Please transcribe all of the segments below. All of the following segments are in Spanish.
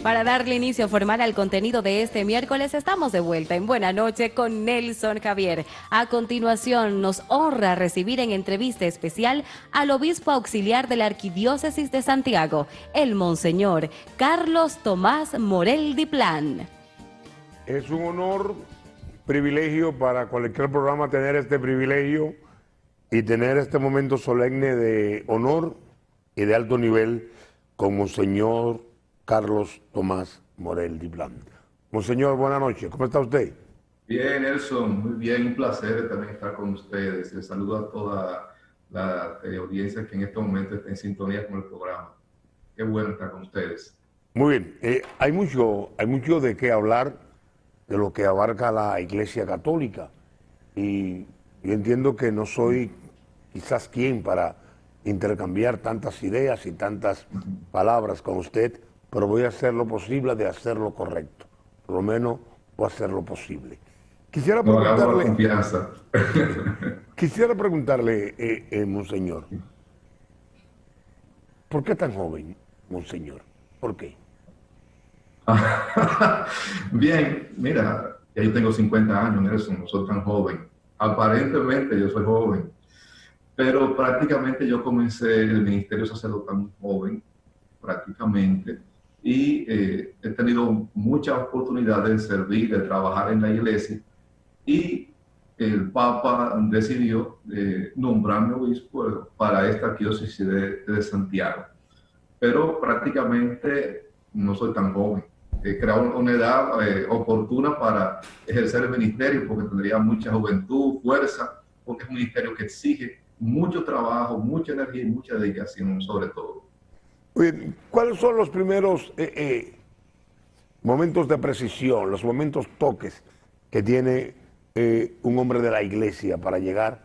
Para darle inicio formal al contenido de este miércoles, estamos de vuelta en Buena Noche con Nelson Javier. A continuación, nos honra recibir en entrevista especial al obispo auxiliar de la Arquidiócesis de Santiago, el Monseñor Carlos Tomás Morel Diplán. Es un honor, privilegio para cualquier programa tener este privilegio y tener este momento solemne de honor y de alto nivel con Monseñor Carlos Tomás Morel Diplán. Monseñor, buenas noches. ¿Cómo está usted? Bien, Nelson, muy bien, un placer también estar con ustedes. Les saludo a toda la audiencia que en este momento está en sintonía con el programa. Qué bueno estar con ustedes. Muy bien, hay mucho de qué hablar de lo que abarca la Iglesia Católica y yo entiendo que no soy quizás quien para intercambiar tantas ideas y tantas palabras con usted, pero voy a hacer lo posible de hacer lo correcto, por lo menos voy a hacer lo posible. Quisiera No hagamos la preguntarle, confianza. Monseñor, ¿por qué tan joven, Monseñor? ¿Por qué? Bien, mira, ya yo tengo 50 años, Nelson, no soy tan joven. Aparentemente yo soy joven, pero prácticamente yo comencé el ministerio sacerdotal muy joven, prácticamente, y he tenido muchas oportunidades de servir, de trabajar en la iglesia, y el Papa decidió nombrarme obispo para esta arquidiócesis de Santiago. Pero prácticamente no soy tan joven. He creado una edad oportuna para ejercer el ministerio porque tendría mucha juventud, fuerza, porque es un ministerio que exige mucho trabajo, mucha energía y mucha dedicación sobre todo. Oye, ¿cuáles son los primeros momentos de precisión, los momentos toques que tiene un hombre de la iglesia para llegar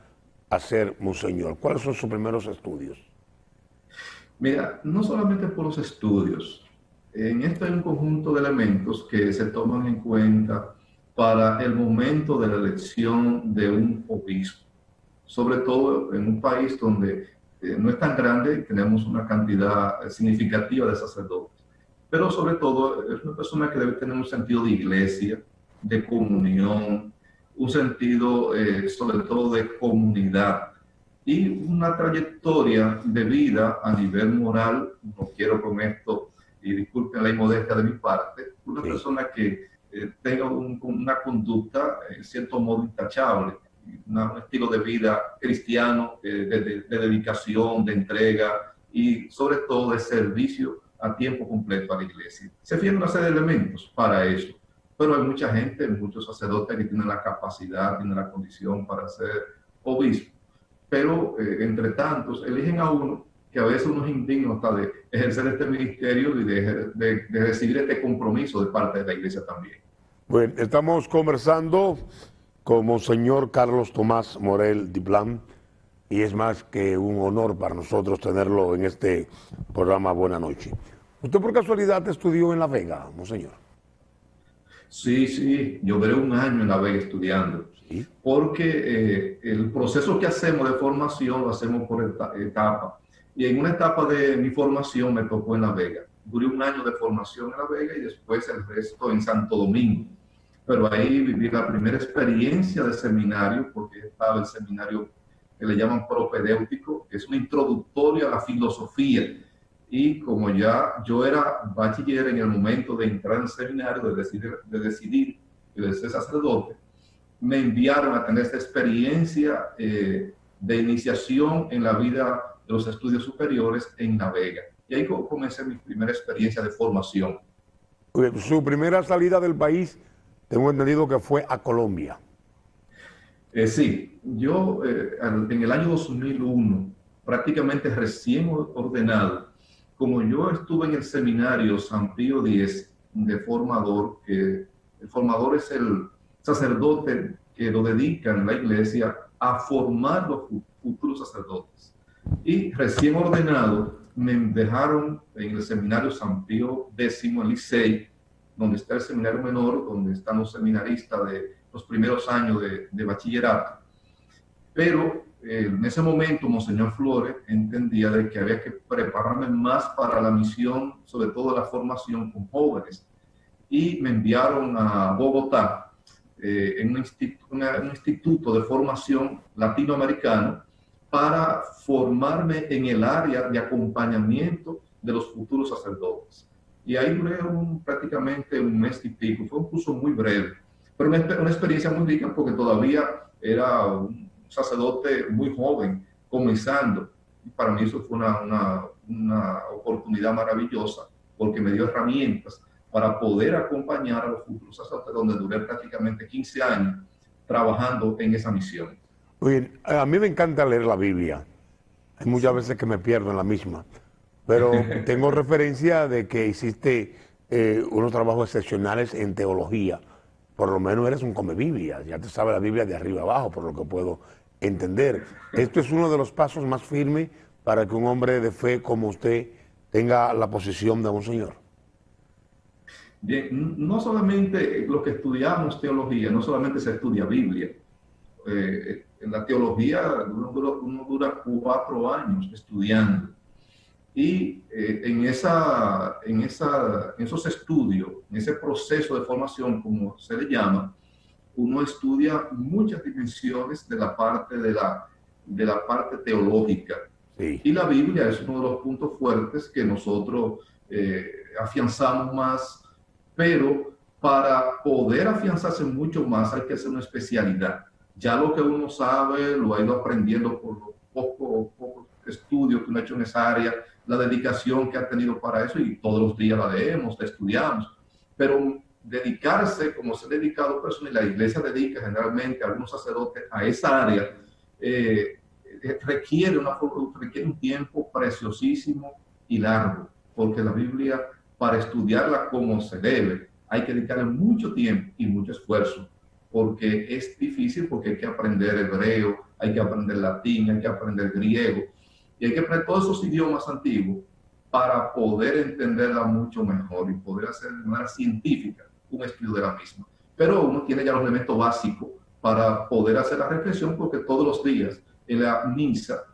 a ser monseñor? ¿Cuáles son sus primeros estudios? Mira, no solamente por los estudios, en esto hay un conjunto de elementos que se toman en cuenta para el momento de la elección de un obispo, sobre todo en un país donde no es tan grande, tenemos una cantidad significativa de sacerdotes, pero sobre todo es una persona que debe tener un sentido de iglesia, de comunión, un sentido sobre todo de comunidad y una trayectoria de vida a nivel moral. No quiero con esto, y disculpen la inmodestia de mi parte, una persona que tenga una conducta en cierto modo intachable, un estilo de vida cristiano, de dedicación, de entrega y sobre todo de servicio a tiempo completo a la iglesia. Se fijan una serie de elementos para eso, pero hay mucha gente, muchos sacerdotes que tienen la capacidad, tienen la condición para ser obispo, pero entre tantos eligen a uno que a veces uno es indigno hasta de ejercer este ministerio y de recibir este compromiso de parte de la iglesia también. Bueno, estamos conversando con Monseñor Carlos Tomás Morel Diplán y es más que un honor para nosotros tenerlo en este programa Buena Noche. ¿Usted por casualidad estudió en La Vega, Monseñor? Sí, yo duré un año en La Vega estudiando, ¿Sí? Porque el proceso que hacemos de formación lo hacemos por etapa. Y en una etapa de mi formación me tocó en La Vega. Duré un año de formación en La Vega y después el resto en Santo Domingo. Pero ahí viví la primera experiencia de seminario, porque estaba el seminario que le llaman propedéutico, que es un introductorio a la filosofía. Y como ya yo era bachiller en el momento de entrar en seminario, de decidir y de ser sacerdote, me enviaron a tener esta experiencia de iniciación en la vida de los estudios superiores en La Vega. Y ahí comencé mi primera experiencia de formación. Su primera salida del país, tengo entendido que fue a Colombia. Sí, yo en el año 2001, prácticamente recién ordenado, como yo estuve en el seminario San Pío X de formador, que el formador es el sacerdote que lo dedica en la iglesia a formar los futuros sacerdotes. Y recién ordenado, me dejaron en el seminario San Pío X en Licey, donde está el seminario menor, donde están los seminaristas de los primeros años de bachillerato. Pero en ese momento Monseñor Flores entendía de que había que prepararme más para la misión, sobre todo la formación con jóvenes. Y me enviaron a Bogotá, en un instituto de formación latinoamericano, para formarme en el área de acompañamiento de los futuros sacerdotes. Y ahí duré prácticamente un mes y pico. Fue un curso muy breve, pero una experiencia muy rica porque todavía era un sacerdote muy joven, comenzando. Y para mí eso fue una oportunidad maravillosa porque me dio herramientas para poder acompañar a los futuros sacerdotes, donde duré prácticamente 15 años trabajando en esa misión. Oye, a mí me encanta leer la Biblia. Hay muchas veces que me pierdo en la misma, pero tengo referencia de que hiciste unos trabajos excepcionales en teología. Por lo menos eres un come Biblia, ya te sabe la Biblia de arriba abajo, por lo que puedo entender. Esto es uno de los pasos más firmes para que un hombre de fe como usted tenga la posición de un señor. Bien, no solamente los que estudiamos teología, no solamente se estudia Biblia. En la teología uno dura 4 años estudiando. Y en esos estudios, en ese proceso de formación, como se le llama, uno estudia muchas dimensiones de la parte, de la parte teológica. Sí. Y la Biblia es uno de los puntos fuertes que nosotros afianzamos más, pero para poder afianzarse mucho más hay que hacer una especialidad. Ya lo que uno sabe lo ha ido aprendiendo por los pocos estudios que uno ha hecho en esa área, la dedicación que ha tenido para eso, y todos los días la leemos, la estudiamos. Pero dedicarse, como se ha dedicado personas, y la iglesia dedica generalmente a algunos sacerdotes a esa área, requiere un tiempo preciosísimo y largo, porque la Biblia, para estudiarla como se debe, hay que dedicarle mucho tiempo y mucho esfuerzo, porque es difícil, porque hay que aprender hebreo, hay que aprender latín, hay que aprender griego, y hay que aprender todos esos idiomas antiguos para poder entenderla mucho mejor y poder hacer de manera científica un estudio de la misma. Pero uno tiene ya los elementos básicos para poder hacer la reflexión, porque todos los días en la misa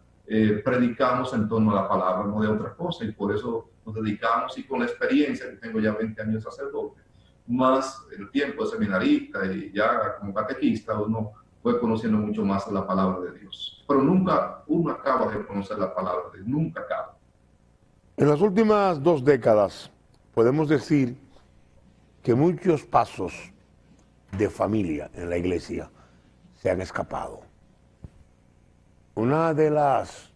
predicamos en torno a la palabra, no de otra cosa, y por eso nos dedicamos, y con la experiencia, que tengo ya 20 años de sacerdote, más el tiempo de seminarista y ya como catequista, uno fue conociendo mucho más la palabra de Dios. Pero nunca uno acaba de conocer la palabra de Dios, nunca acaba. En las últimas 2 décadas podemos decir que muchos pasos de familia en la iglesia se han escapado. Una de las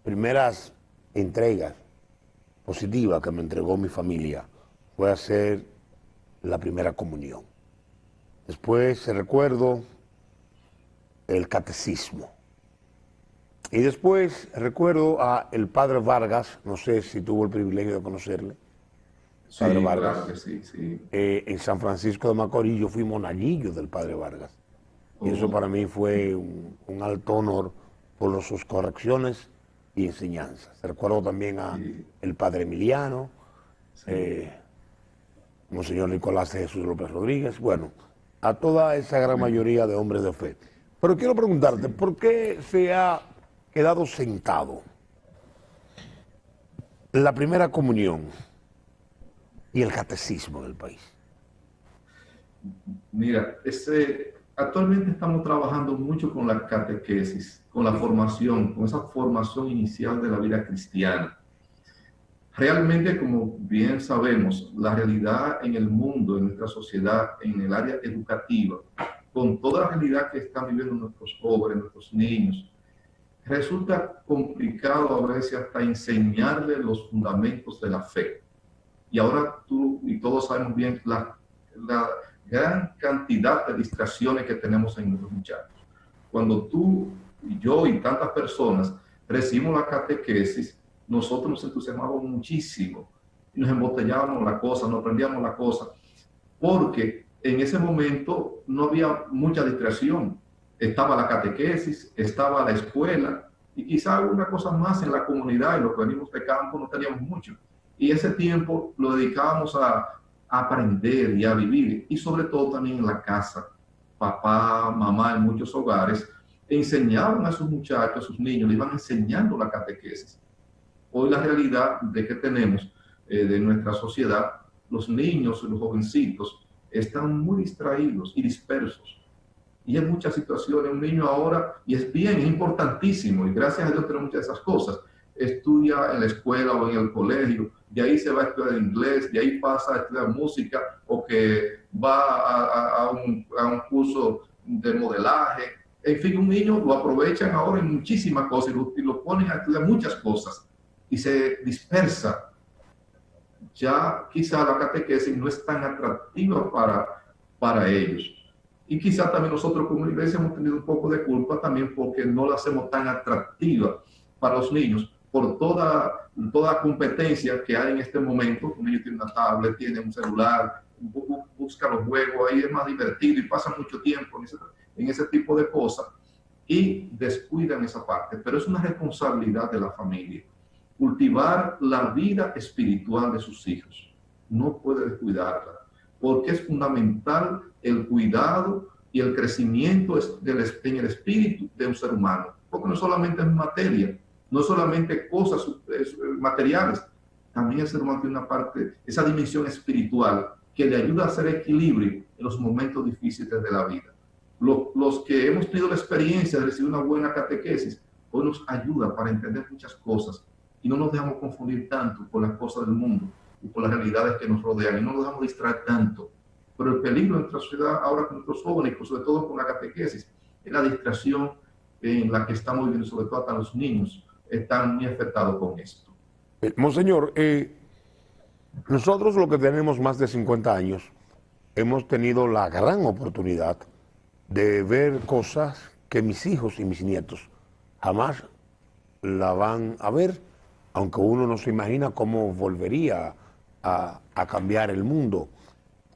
primeras entregas positivas que me entregó mi familia fue hacer la primera comunión. Después recuerdo el catecismo. Y después recuerdo a el padre Vargas, no sé si tuvo el privilegio de conocerle. Sí, Padre Vargas. claro que sí, sí. En San Francisco de Macorís yo fui monaguillo del padre Vargas. Y eso para mí fue un alto honor por sus correcciones y enseñanzas. Recuerdo también a el padre Emiliano, Monseñor Nicolás de Jesús López Rodríguez, bueno, a toda esa gran mayoría de hombres de fe. Pero quiero preguntarte, ¿por qué se ha quedado sentado la primera comunión y el catecismo del país? Mira, actualmente estamos trabajando mucho con la catequesis, con la formación, con esa formación inicial de la vida cristiana. Realmente, como bien sabemos, la realidad en el mundo, en nuestra sociedad, en el área educativa, con toda la realidad que están viviendo nuestros jóvenes, nuestros niños, resulta complicado a veces hasta enseñarles los fundamentos de la fe. Y ahora tú y todos sabemos bien la gran cantidad de distracciones que tenemos en nuestros muchachos. Cuando tú y yo y tantas personas recibimos la catequesis, nosotros nos entusiasmamos muchísimo, nos embotellábamos la cosa, nos aprendíamos la cosa, porque en ese momento no había mucha distracción. Estaba la catequesis, estaba la escuela y quizá alguna cosa más en la comunidad, y los que venimos de campo no teníamos mucho. Y ese tiempo lo dedicábamos a aprender y a vivir, y sobre todo también en la casa. Papá, mamá, en muchos hogares enseñaban a sus muchachos, a sus niños, le iban enseñando la catequesis. Hoy la realidad de que tenemos de nuestra sociedad, los niños, los jovencitos, están muy distraídos y dispersos. Y en muchas situaciones, un niño ahora, y es bien, es importantísimo, y gracias a Dios tenemos muchas de esas cosas, estudia en la escuela o en el colegio, de ahí se va a estudiar inglés, de ahí pasa a estudiar música, o que va a un curso de modelaje. En fin, un niño lo aprovechan ahora en muchísimas cosas y lo ponen a estudiar muchas cosas y se dispersa. Ya quizá la catequesis no es tan atractiva para ellos. Y quizá también nosotros como iglesia hemos tenido un poco de culpa también porque no la hacemos tan atractiva para los niños por toda competencia que hay en este momento. Un niño tiene una tablet, tiene un celular, busca los juegos, ahí es más divertido y pasa mucho tiempo en ese tipo de cosas y descuidan esa parte. Pero es una responsabilidad de la familia cultivar la vida espiritual de sus hijos. No puede descuidarla, porque es fundamental el cuidado y el crecimiento en el espíritu de un ser humano, porque no solamente es materia, no solamente cosas materiales, también el ser humano tiene una parte, esa dimensión espiritual que le ayuda a hacer equilibrio en los momentos difíciles de la vida. Los que hemos tenido la experiencia de recibir una buena catequesis, hoy nos ayuda para entender muchas cosas y no nos dejamos confundir tanto por las cosas del mundo y por las realidades que nos rodean y no nos dejamos distraer tanto. Pero el peligro de nuestra sociedad ahora con nuestros jóvenes, sobre todo con la catequesis, es la distracción en la que estamos viviendo, sobre todo hasta los niños están muy afectados con esto. Monseñor, nosotros los que tenemos más de 50 años hemos tenido la gran oportunidad de ver cosas que mis hijos y mis nietos jamás la van a ver, aunque uno no se imagina cómo volvería a cambiar el mundo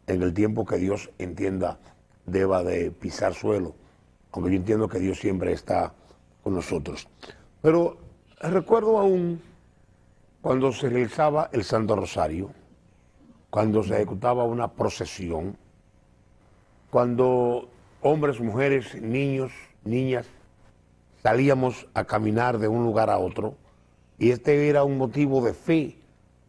en el tiempo que Dios entienda deba de pisar suelo, aunque yo entiendo que Dios siempre está con nosotros. Pero recuerdo aún cuando se realizaba el Santo Rosario, cuando se ejecutaba una procesión, cuando hombres, mujeres, niños, niñas, salíamos a caminar de un lugar a otro, y este era un motivo de fe,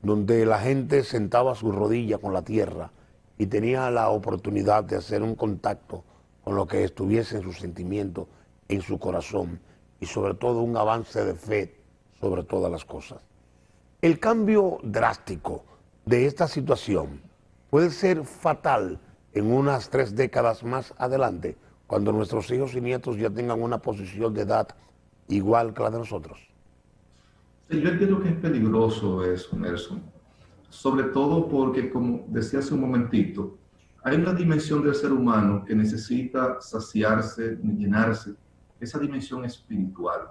donde la gente sentaba su rodilla con la tierra y tenía la oportunidad de hacer un contacto con lo que estuviese en su sentimiento, en su corazón, y sobre todo un avance de fe sobre todas las cosas. El cambio drástico de esta situación puede ser fatal en unas 3 décadas más adelante, cuando nuestros hijos y nietos ya tengan una posición de edad igual que la de nosotros. Sí, yo entiendo que es peligroso eso, Nelson, sobre todo porque, como decía hace un momentito, hay una dimensión del ser humano que necesita saciarse, llenarse, esa dimensión espiritual.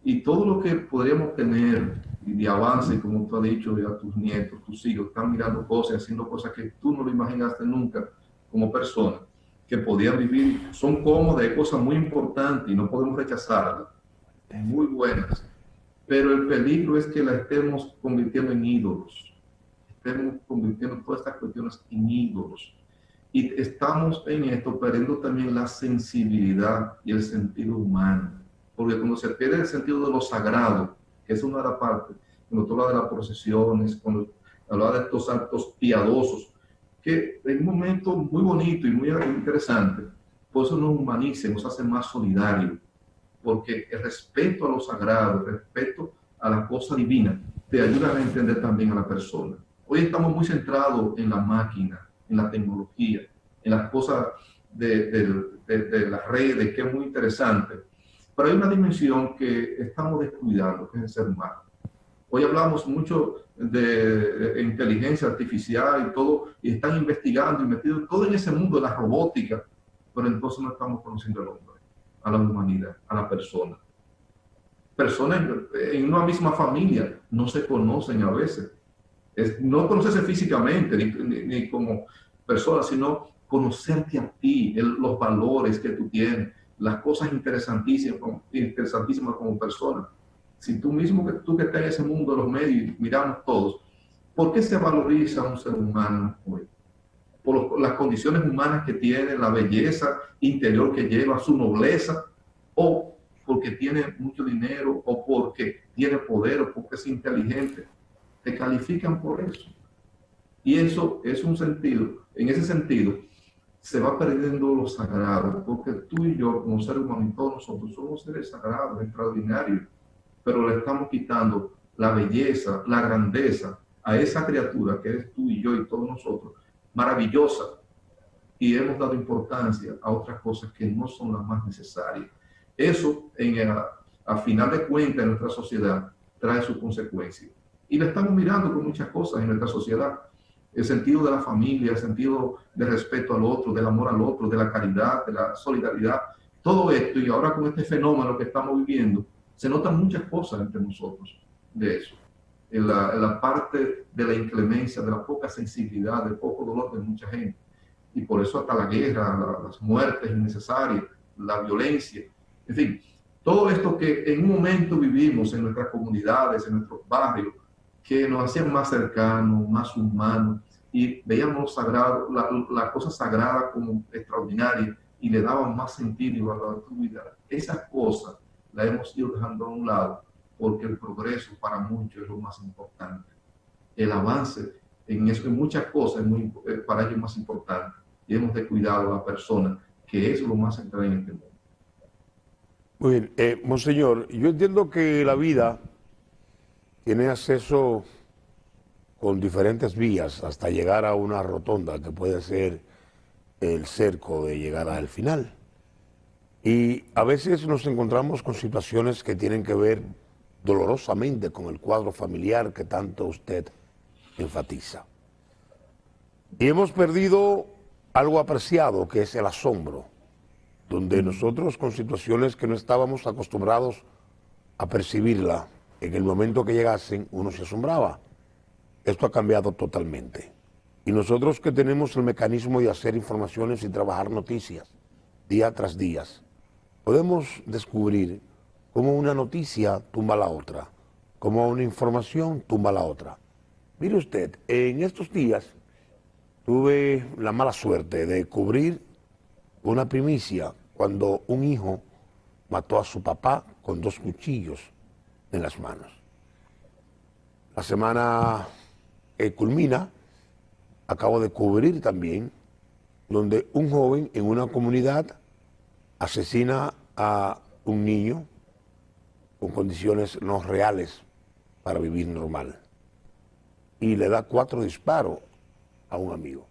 Y todo lo que podríamos tener de avance, como tú has dicho, a tus nietos, tus hijos, están mirando cosas, haciendo cosas que tú no lo imaginaste nunca como persona, que podían vivir, son cómodas, hay cosas muy importantes y no podemos rechazarlas, muy buenas. Pero el peligro es que la estemos convirtiendo en ídolos, estemos convirtiendo todas estas cuestiones en ídolos. Y estamos en esto perdiendo también la sensibilidad y el sentido humano. Porque cuando se pierde el sentido de lo sagrado, que es una de las partes, cuando tú hablas de las procesiones, cuando hablas de estos actos piadosos, que en un momento muy bonito y muy interesante, por eso nos humaniza, nos hace más solidarios, porque el respeto a lo sagrado, el respeto a la cosa divina, te ayuda a entender también a la persona. Hoy estamos muy centrados en la máquina, en la tecnología, en las cosas de las redes, que es muy interesante. Pero hay una dimensión que estamos descuidando, que es el ser humano. Hoy hablamos mucho de inteligencia artificial y todo, y están investigando y metidos todo en ese mundo de la robótica, pero entonces no estamos conociendo al hombre, a la humanidad, a la persona. Personas en una misma familia no se conocen a veces. No conocerse físicamente ni como persona, sino conocerte a ti, los valores que tú tienes, las cosas interesantísimas como persona. Si tú mismo, tú que estás en ese mundo de los medios, miramos todos, ¿por qué se valoriza a un ser humano hoy? Por las condiciones humanas que tiene, la belleza interior que lleva, su nobleza, o porque tiene mucho dinero, o porque tiene poder, o porque es inteligente. Te califican por eso. Y eso es un sentido, en ese sentido, se va perdiendo lo sagrado, porque tú y yo, como seres humanos, y todos nosotros somos seres sagrados, extraordinarios, pero le estamos quitando la belleza, la grandeza a esa criatura que eres tú y yo y todos nosotros, maravillosa, y hemos dado importancia a otras cosas que no son las más necesarias. Eso, a final de cuentas, en nuestra sociedad trae sus consecuencias. Y le estamos mirando con muchas cosas en nuestra sociedad. El sentido de la familia, el sentido de respeto al otro, del amor al otro, de la caridad, de la solidaridad, todo esto, y ahora con este fenómeno que estamos viviendo, se notan muchas cosas entre nosotros de eso. En la parte de la inclemencia, de la poca sensibilidad, del poco dolor de mucha gente. Y por eso hasta la guerra, las muertes innecesarias, la violencia, en fin, todo esto que en un momento vivimos en nuestras comunidades, en nuestros barrios, que nos hacían más cercanos, más humanos, y veíamos lo sagrado, la cosa sagrada como extraordinaria, y le daban más sentido y valor a tu vida. Esas cosas las hemos ido dejando a un lado, porque el progreso para muchos es lo más importante. El avance en eso, en muchas cosas, para ellos es más importante. Y hemos descuidado a la persona, que es lo más central en este mundo. Muy bien, monseñor, yo entiendo que la vida tiene acceso con diferentes vías hasta llegar a una rotonda que puede ser el cerco de llegar al final. Y a veces nos encontramos con situaciones que tienen que ver dolorosamente con el cuadro familiar que tanto usted enfatiza. Y hemos perdido algo apreciado, que es el asombro, donde nosotros con situaciones que no estábamos acostumbrados a percibirla, en el momento que llegasen uno se asombraba. Esto ha cambiado totalmente. Y nosotros que tenemos el mecanismo de hacer informaciones y trabajar noticias día tras día, podemos descubrir cómo una noticia tumba la otra, cómo una información tumba la otra. Mire usted, en estos días tuve la mala suerte de cubrir una primicia cuando un hijo mató a su papá con 2 cuchillos en las manos. La semana culmina, acabo de cubrir también, donde un joven en una comunidad asesina a un niño con condiciones no reales para vivir normal y le da 4 disparos a un amigo.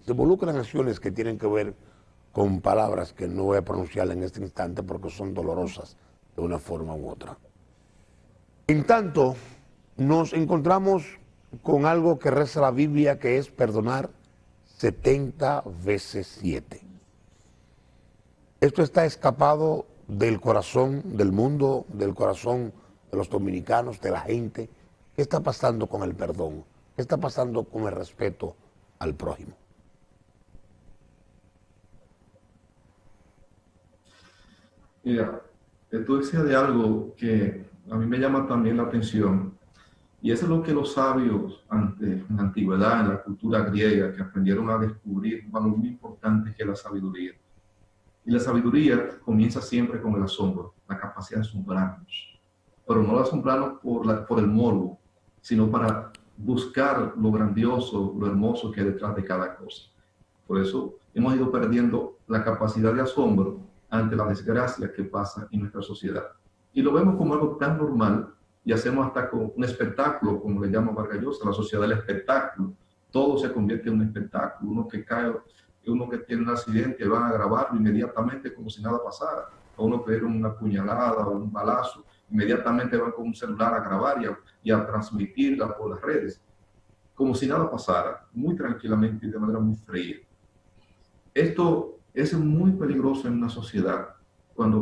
Se involucran acciones que tienen que ver con palabras que no voy a pronunciar en este instante porque son dolorosas de una forma u otra. En tanto, nos encontramos con algo que reza la Biblia, que es perdonar 70 veces 7. Esto está escapado del corazón del mundo, del corazón de los dominicanos, de la gente. ¿Qué está pasando con el perdón? ¿Qué está pasando con el respeto al prójimo? Mira, tú decías de algo que a mí me llama también la atención, y eso es lo que los sabios en la antigüedad, en la cultura griega, que aprendieron a descubrir un valor muy importante que es la sabiduría. Y la sabiduría comienza siempre con el asombro, la capacidad de asombrarnos, pero no de asombrarnos por el morbo, sino para buscar lo grandioso, lo hermoso que hay detrás de cada cosa. Por eso hemos ido perdiendo la capacidad de asombro ante la desgracia que pasa en nuestra sociedad. Y lo vemos como algo tan normal, y hacemos hasta con un espectáculo, como le llama Vargas Llosa, la sociedad del espectáculo. Todo se convierte en un espectáculo. Uno que cae, uno que tiene un accidente, van a grabarlo inmediatamente como si nada pasara. O uno que tiene una puñalada o un balazo, inmediatamente van con un celular a grabar y a transmitirla por las redes, como si nada pasara, muy tranquilamente y de manera muy fría. Esto es muy peligroso en una sociedad cuando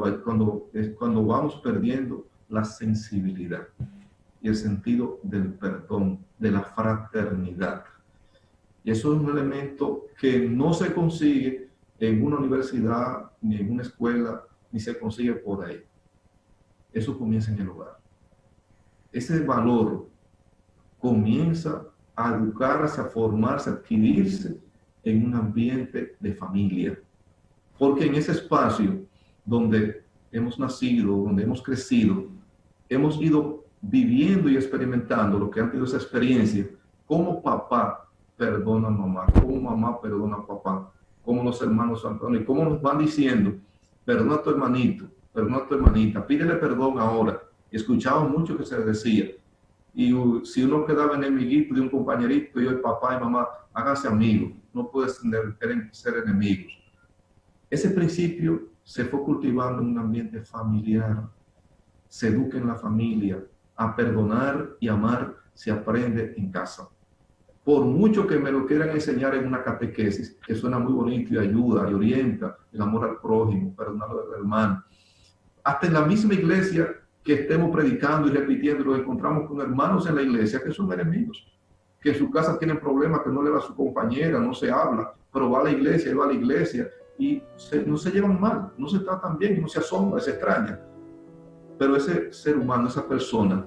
vamos perdiendo la sensibilidad y el sentido del perdón, de la fraternidad. Y eso es un elemento que no se consigue en una universidad, ni en una escuela, ni se consigue por ahí. Eso comienza en el hogar. Ese valor comienza a educarse, a formarse, a adquirirse en un ambiente de familia. Porque en ese espacio donde hemos nacido, donde hemos crecido, hemos ido viviendo y experimentando lo que han tenido esa experiencia, cómo papá perdona a mamá, cómo mamá perdona a papá, cómo los hermanos se perdonan, y cómo nos van diciendo, perdona a tu hermanito, perdona a tu hermanita, pídele perdón ahora. Y escuchaba mucho que se le decía. Y si uno quedaba enemiguito de un compañerito, y el papá y mamá, háganse amigos, no puedes ser enemigos. Ese principio se fue cultivando en un ambiente familiar. Se educa en la familia. A perdonar y amar se aprende en casa. Por mucho que me lo quieran enseñar en una catequesis, que suena muy bonito y ayuda y orienta, el amor al prójimo, perdonar al hermano. Hasta en la misma iglesia que estemos predicando y repitiendo, lo encontramos con hermanos en la iglesia que son enemigos, que en su casa tienen problemas, que no le va a su compañera, no se habla, pero va a la iglesia y va a la iglesia y no se llevan mal, no se tratan bien, no se asombra, se extraña. Pero ese ser humano, esa persona,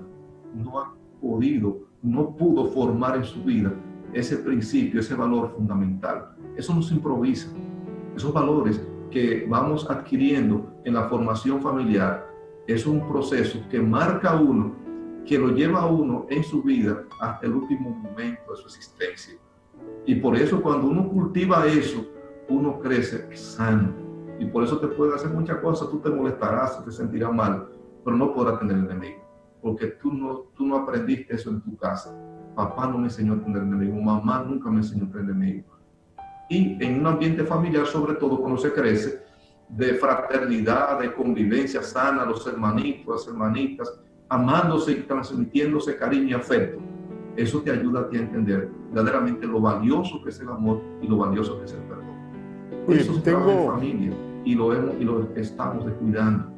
no ha podido, no pudo formar en su vida ese principio, ese valor fundamental. Eso no se improvisa. Esos valores que vamos adquiriendo en la formación familiar es un proceso que marca a uno, que lo lleva a uno en su vida hasta el último momento de su existencia. Y por eso cuando uno cultiva eso, uno crece sano. Y por eso te puede hacer muchas cosas, tú te molestarás, te sentirás mal, pero no podrás tener enemigo, porque tú no aprendiste eso en tu casa. Papá no me enseñó a tener enemigo, mamá nunca me enseñó a tener enemigo. Y en un ambiente familiar, sobre todo cuando se crece, de fraternidad, de convivencia sana, los hermanitos, las hermanitas, amándose y transmitiéndose cariño y afecto. Eso te ayuda a ti a entender verdaderamente lo valioso que es el amor y lo valioso que es el perdón. Eso es trabajo en familia y lo estamos descuidando.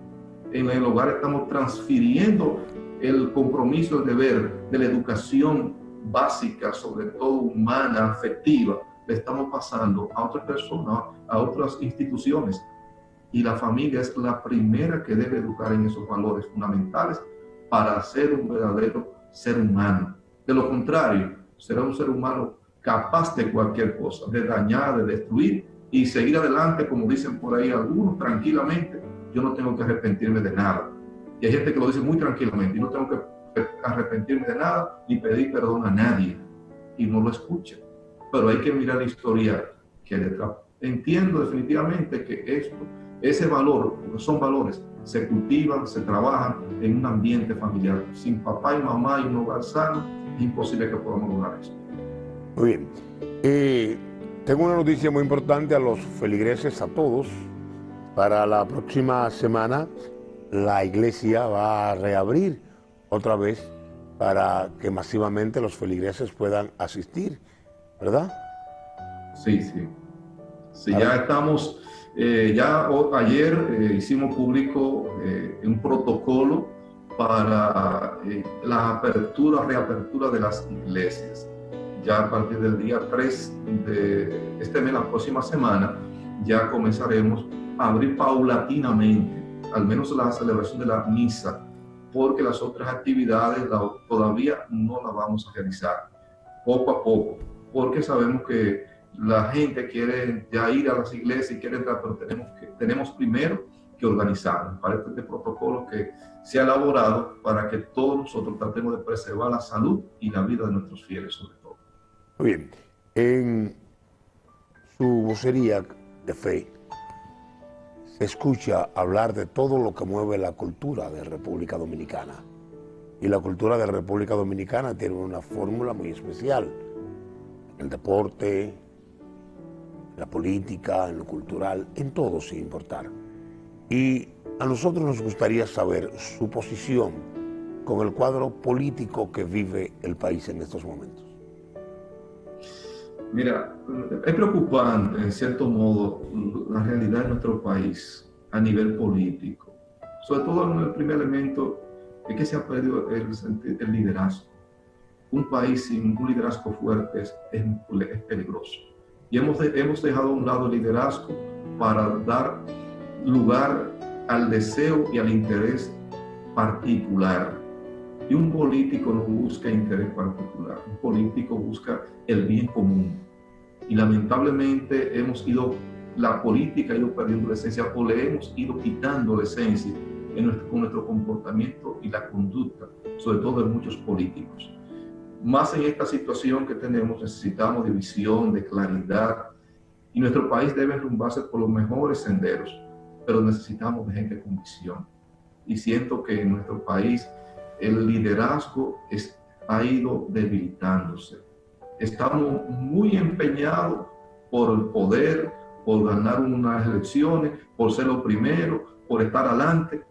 En el hogar estamos transfiriendo el compromiso, el deber de la educación básica, sobre todo humana, afectiva, le estamos pasando a otras personas, a otras instituciones. Y la familia es la primera que debe educar en esos valores fundamentales para ser un verdadero ser humano. De lo contrario, será un ser humano capaz de cualquier cosa, de dañar, de destruir y seguir adelante, como dicen por ahí algunos, tranquilamente. Yo no tengo que arrepentirme de nada. Y hay gente que lo dice muy tranquilamente, y no tengo que arrepentirme de nada ni pedir perdón a nadie. Y no lo escucha. Pero hay que mirar la historia que hay detrás. Entiendo definitivamente que ese valor, porque son valores, se cultivan, se trabajan en un ambiente familiar. Sin papá y mamá y un hogar sano, es imposible que podamos lograr eso. Muy bien. Tengo una noticia muy importante a los feligreses, a todos. Para la próxima semana, la iglesia va a reabrir otra vez para que masivamente los feligreses puedan asistir, ¿verdad? Sí. Sí, ya estamos, ayer hicimos público un protocolo para la reapertura de las iglesias. Ya a partir del día 3 de este mes, la próxima semana, ya comenzaremos a abrir paulatinamente, al menos la celebración de la misa, porque las otras actividades todavía no las vamos a realizar, poco a poco, porque sabemos que la gente quiere ya ir a las iglesias y quiere entrar, pero tenemos primero que organizarnos para este protocolo que se ha elaborado para que todos nosotros tratemos de preservar la salud y la vida de nuestros fieles, sobre todo. Muy bien. En su vocería de fe se escucha hablar de todo lo que mueve la cultura de República Dominicana. Y la cultura de República Dominicana tiene una fórmula muy especial. El deporte, la política, en lo cultural, en todo sin importar. Y a nosotros nos gustaría saber su posición con el cuadro político que vive el país en estos momentos. Mira, es preocupante, en cierto modo, la realidad de nuestro país a nivel político. Sobre todo el primer elemento es que se ha perdido el liderazgo. Un país sin un liderazgo fuerte es peligroso. Y hemos dejado a un lado el liderazgo para dar lugar al deseo y al interés particular. Y un político no busca interés particular, un político busca el bien común. Y lamentablemente hemos ido la política ha ido perdiendo la esencia o le hemos ido quitando la esencia con nuestro comportamiento y la conducta, sobre todo de muchos políticos. Más en esta situación que tenemos, necesitamos de visión, de claridad, y nuestro país debe enrumbarse por los mejores senderos, pero necesitamos de gente con visión. Y siento que en nuestro país el liderazgo ha ido debilitándose. Estamos muy empeñados por el poder, por ganar unas elecciones, por ser los primeros, por estar adelante,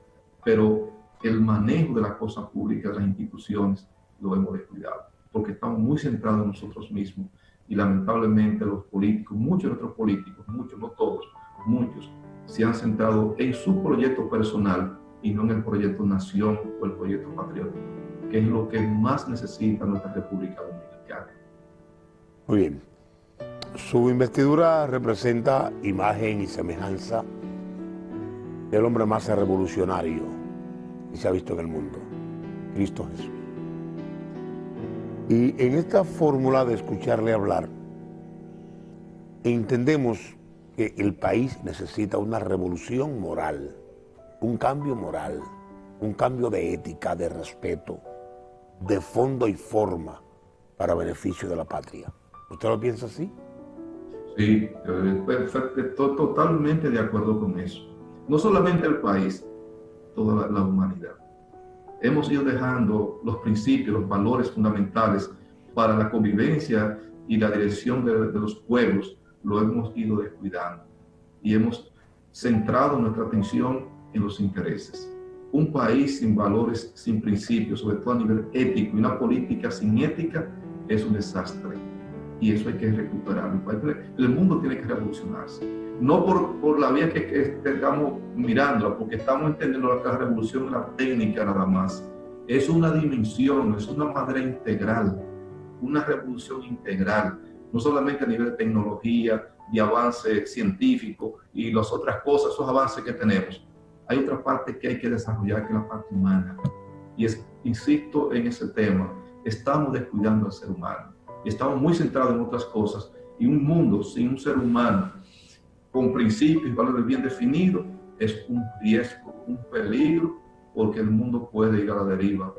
pero el manejo de las cosas públicas, de las instituciones, lo hemos descuidado, porque estamos muy centrados en nosotros mismos y lamentablemente los políticos, muchos de nuestros políticos, muchos, no todos, muchos, se han centrado en su proyecto personal y no en el proyecto nación o el proyecto patriótico, que es lo que más necesita nuestra República Dominicana. Muy bien. Su investidura representa imagen y semejanza del hombre más revolucionario que se ha visto en el mundo, Cristo Jesús. Y en esta fórmula de escucharle hablar, entendemos que el país necesita una revolución moral, un cambio moral, un cambio de ética, de respeto, de fondo y forma para beneficio de la patria. ¿Usted lo piensa así? Sí, perfecto, estoy totalmente de acuerdo con eso. No solamente el país, toda la humanidad. Hemos ido dejando los principios, los valores fundamentales para la convivencia y la dirección de los pueblos, lo hemos ido descuidando y hemos centrado nuestra atención en los intereses. Un país sin valores, sin principios, sobre todo a nivel ético, y una política sin ética es un desastre. Y eso hay que recuperarlo. El mundo tiene que revolucionarse. No por la vía que estamos mirándola, porque estamos entendiendo que la revolución es una técnica nada más. Es una dimensión, es una manera integral, una revolución integral, no solamente a nivel de tecnología, de avance científico y las otras cosas, esos avances que tenemos. Hay otra parte que hay que desarrollar, que es la parte humana. Y insisto en ese tema, estamos descuidando al ser humano. Estamos muy centrados en otras cosas, y un mundo sin un ser humano con principios y valores bien definidos es un riesgo, un peligro, porque el mundo puede ir a la deriva,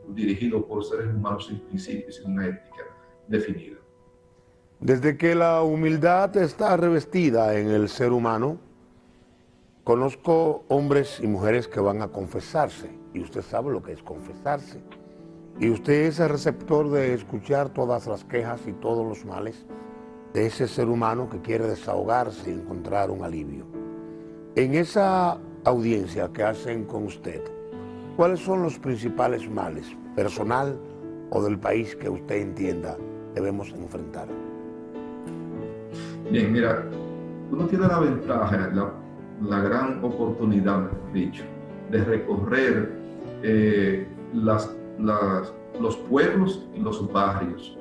dirigido por seres humanos sin principios, sin una ética definida. Desde que la humildad está revestida en el ser humano, conozco hombres y mujeres que van a confesarse, y usted sabe lo que es confesarse. Y usted es el receptor de escuchar todas las quejas y todos los males de ese ser humano que quiere desahogarse y encontrar un alivio. En esa audiencia que hacen con usted, ¿cuáles son los principales males, personal o del país, que usted entienda debemos enfrentar? Bien, mira, uno tiene la ventaja, la gran oportunidad, mejor dicho, de recorrer los pueblos y los barrios.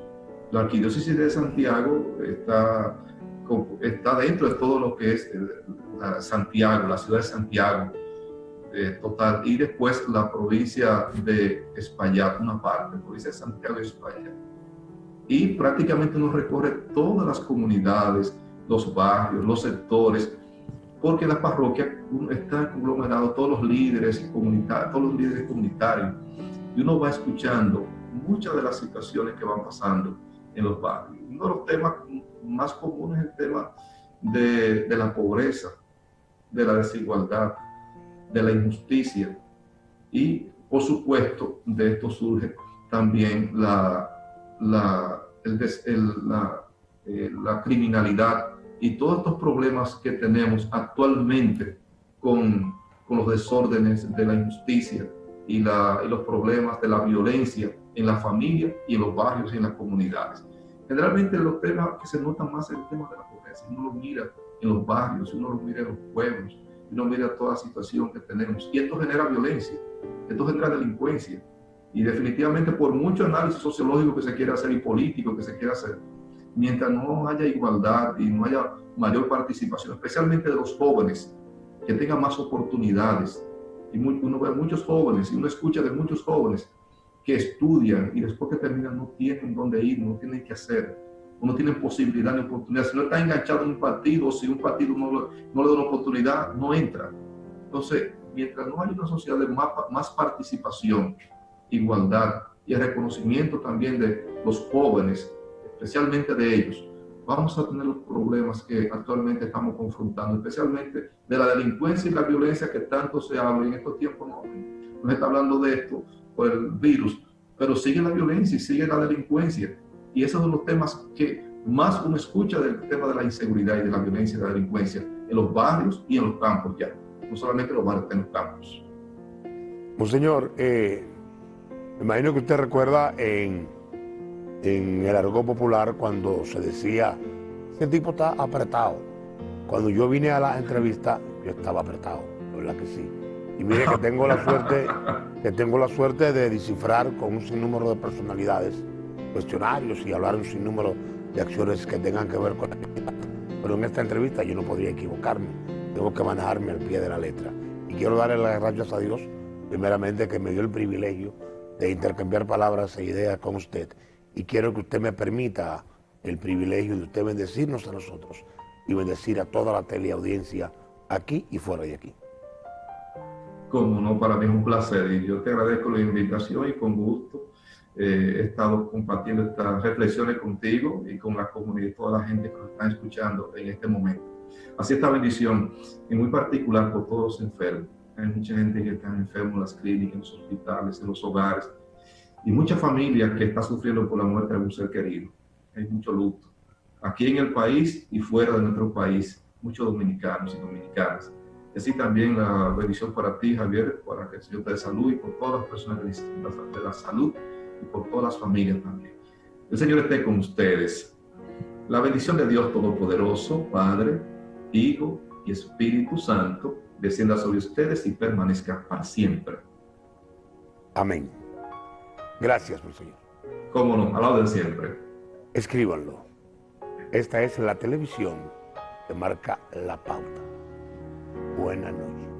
La Arquidiócesis de Santiago está dentro de todo lo que es Santiago, la ciudad de Santiago, total, y después la provincia de Espaillat, una parte, la provincia de Santiago y Espaillat. Y prácticamente uno recorre todas las comunidades, los barrios, los sectores, porque en la parroquia está conglomerado todos los líderes comunitarios, y uno va escuchando muchas de las situaciones que van pasando en los barrios. Uno de los temas más comunes es el tema de la pobreza, de la desigualdad, de la injusticia, y por supuesto de esto surge también la criminalidad y todos estos problemas que tenemos actualmente con los desórdenes de la injusticia y los problemas de la violencia en la familia y en los barrios y en las comunidades. Generalmente los temas que se notan más es el tema de la pobreza. Uno lo mira en los barrios, uno lo mira en los pueblos, uno mira toda la situación que tenemos. Y esto genera violencia, esto genera delincuencia. Y definitivamente por mucho análisis sociológico que se quiera hacer y político que se quiera hacer, mientras no haya igualdad y no haya mayor participación, especialmente de los jóvenes, que tengan más oportunidades. Y uno ve a muchos jóvenes y uno escucha de muchos jóvenes que estudian y después que terminan no tienen dónde ir, no tienen qué hacer, no tienen posibilidad ni oportunidad. Si no está enganchado en un partido, o si un partido no le da una oportunidad, no entra. Entonces, mientras no haya una sociedad de más participación, igualdad y el reconocimiento también de los jóvenes, especialmente de ellos, vamos a tener los problemas que actualmente estamos confrontando, especialmente de la delincuencia y la violencia que tanto se habla. En estos tiempos no se está hablando de esto por el virus, pero sigue la violencia y sigue la delincuencia. Y esos son los temas que más uno escucha del tema de la inseguridad y de la violencia y de la delincuencia en los barrios y en los campos ya. No solamente en los barrios, en los campos. Monseñor, me imagino que usted recuerda en el argot popular cuando se decía, ese tipo está apretado. Cuando yo vine a la entrevista, yo estaba apretado, la verdad que sí. Y mire que tengo la suerte de descifrar con un sinnúmero de personalidades cuestionarios y hablar un sinnúmero de acciones que tengan que ver con la vida. Pero en esta entrevista yo no podría equivocarme, tengo que manejarme al pie de la letra. Y quiero darle las gracias a Dios, primeramente, que me dio el privilegio de intercambiar palabras e ideas con usted. Y quiero que usted me permita el privilegio de usted bendecirnos a nosotros y bendecir a toda la teleaudiencia aquí y fuera de aquí. Como no, para mí es un placer y yo te agradezco la invitación y con gusto he estado compartiendo estas reflexiones contigo y con la comunidad y toda la gente que nos está escuchando en este momento. Así esta bendición, y muy particular por todos los enfermos. Hay mucha gente que está enferma en las clínicas, en los hospitales, en los hogares, y mucha familia que está sufriendo por la muerte de un ser querido. Hay mucho luto. Aquí en el país y fuera de nuestro país, muchos dominicanos y dominicanas. Y así también la bendición para ti, Javier, para que el Señor te dé salud y por todas las personas que necesitan de la salud y por todas las familias también. El Señor esté con ustedes. La bendición de Dios Todopoderoso, Padre, Hijo y Espíritu Santo, descienda sobre ustedes y permanezca para siempre. Amén. Gracias, Monseñor. Cómo no, al lado de siempre. Escríbanlo. Esta es la televisión que marca la pauta. Buenas noches.